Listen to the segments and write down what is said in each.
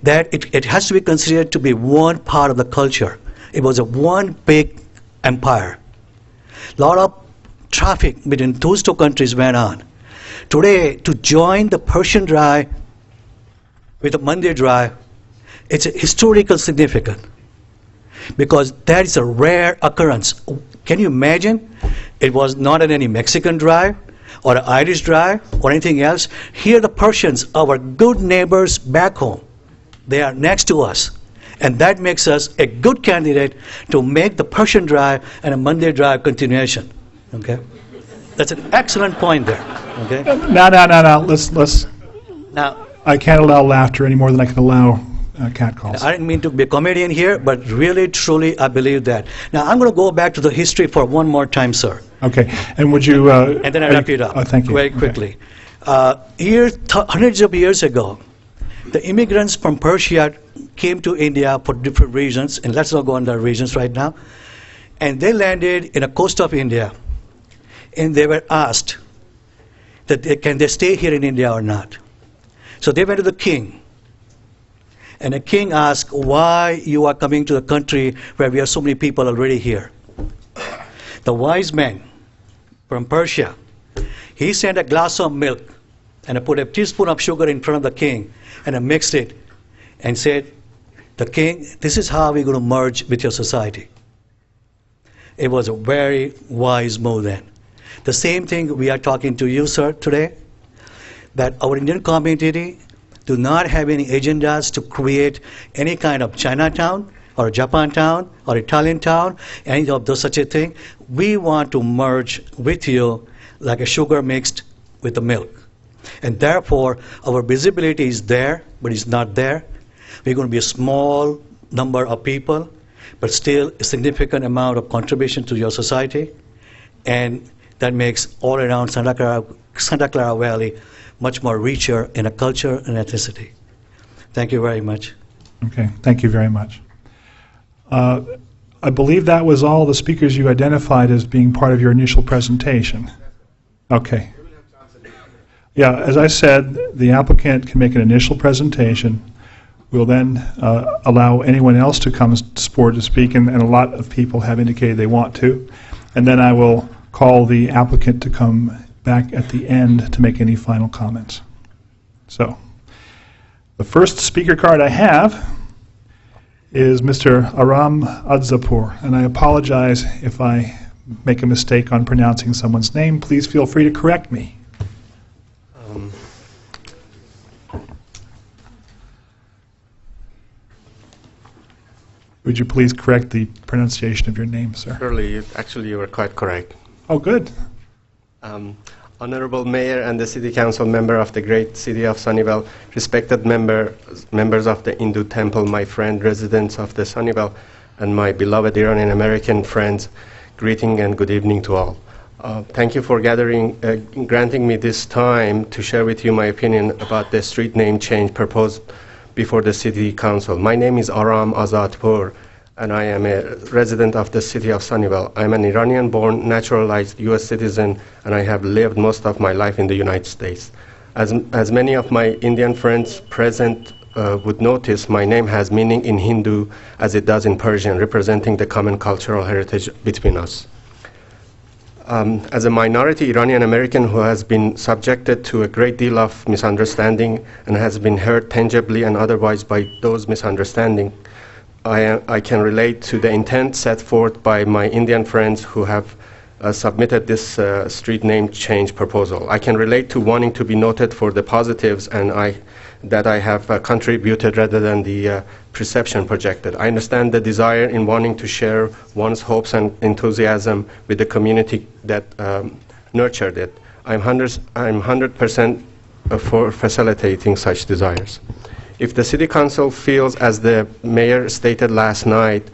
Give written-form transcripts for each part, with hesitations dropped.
that it has to be considered to be one part of the culture. It was a one big empire. A lot of traffic between those two countries went on. Today, to join the Persian Drive with the Mandir Drive, it's a historical significance because that is a rare occurrence. Can you imagine? It was not in any Mexican drive or an Irish drive or anything else. Here the Persians, our good neighbors back home, they are next to us. And that makes us a good candidate to make the Persian Drive and a Mandir Drive continuation. Okay? That's an excellent point there. Okay? No. Let's. Now, I can't allow laughter any more than I can allow catcalls. I didn't mean to be a comedian here, but really, truly, I believe that. Now, I'm going to go back to the history for one more time, sir. Okay. And would you... and then I'll wrap it up thank you. very quickly. Hundreds of years ago, the immigrants from Persia came to India for different reasons, and let's not go on the reasons right now. And they landed in the coast of India, and they were asked that can they stay here in India or not. So they went to the king, and the king asked, why you are coming to the country where we have so many people already here? The wise man from Persia, he sent a glass of milk and put a teaspoon of sugar in front of the king and mixed it and said, the king, this is how we're going to merge with your society. It was a very wise move then. The same thing we are talking to you, sir, today, that our Indian community do not have any agendas to create any kind of Chinatown or Japantown or Italian town, any of those such a thing. We want to merge with you like a sugar mixed with the milk. And therefore, our visibility is there, but it's not there. We're going to be a small number of people, but still a significant amount of contribution to your society. And that makes all around Santa Clara Valley much more richer in a culture and ethnicity. Thank you very much. Okay, thank you very much. I believe that was all the speakers you identified as being part of your initial presentation. Okay. Yeah, as I said, the applicant can make an initial presentation. We'll then allow anyone else to come forward to speak, and a lot of people have indicated they want to. And then I will call the applicant to come back at the end to make any final comments. So, the first speaker card I have is Mr. Aram Adzapur, and I apologize if I make a mistake on pronouncing someone's name. Please feel free to correct me. Would you please correct the pronunciation of your name, sir? Surely, actually, you were quite correct. Oh, good. Honorable Mayor and the City Council member of the great city of Sunnyvale, respected members of the Hindu temple, my friend, residents of the Sunnyvale, and my beloved Iranian American friends, greeting and good evening to all. Thank you for granting me this time to share with you my opinion about the street name change proposed before the City Council. My name is Aram Azadpur, and I am a resident of the city of Sunnyvale. I'm an Iranian-born, naturalized U.S. citizen, and I have lived most of my life in the United States. As many of my Indian friends present would notice, my name has meaning in Hindu as it does in Persian, representing the common cultural heritage between us. As a minority Iranian American who has been subjected to a great deal of misunderstanding and has been hurt tangibly and otherwise by those misunderstandings, I can relate to the intent set forth by my Indian friends who have submitted this street name change proposal. I can relate to wanting to be noted for the positives and that I have contributed rather than the perception projected. I understand the desire in wanting to share one's hopes and enthusiasm with the community that nurtured it. I'm 100% for facilitating such desires. If the City Council feels, as the Mayor stated last night,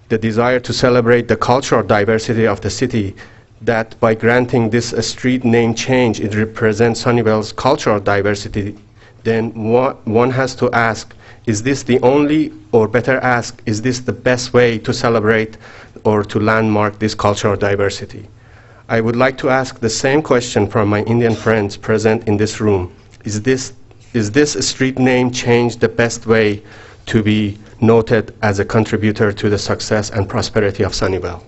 the desire to celebrate the cultural diversity of the city, that by granting this street name change, it represents Sunnyvale's cultural diversity, then one has to ask, is this the only, or better ask, is this the best way to celebrate or to landmark this cultural diversity? I would like to ask the same question from my Indian friends present in this room. Is this is this street name change the best way to be noted as a contributor to the success and prosperity of Sunnyvale?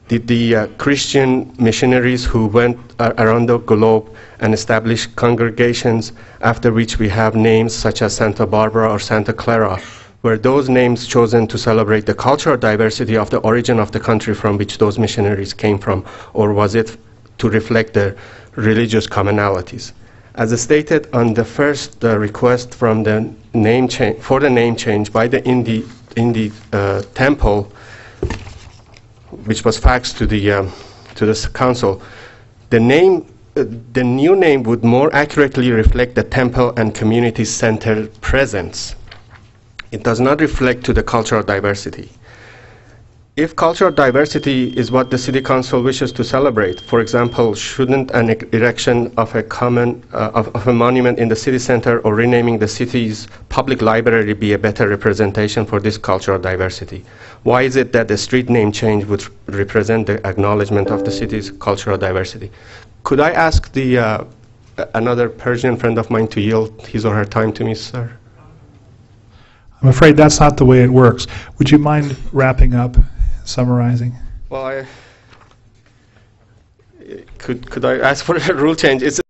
Did the Christian missionaries who went around the globe and established congregations, after which we have names such as Santa Barbara or Santa Clara, were those names chosen to celebrate the cultural diversity of the origin of the country from which those missionaries came from, or was it to reflect the religious commonalities? As stated on the first request from the name for the name change by the Indy Temple, which was faxed to the council, the new name would more accurately reflect the temple and community center presence. It does not reflect to the cultural diversity. If cultural diversity is what the City Council wishes to celebrate, for example, shouldn't an erection of a monument in the city center or renaming the city's public library be a better representation for this cultural diversity? Why is it that the street name change would represent the acknowledgement of the city's cultural diversity? Could I ask another Persian friend of mine to yield his or her time to me, sir? I'm afraid that's not the way it works. Would you mind wrapping up, summarizing? Well, could I ask for a rule change? It's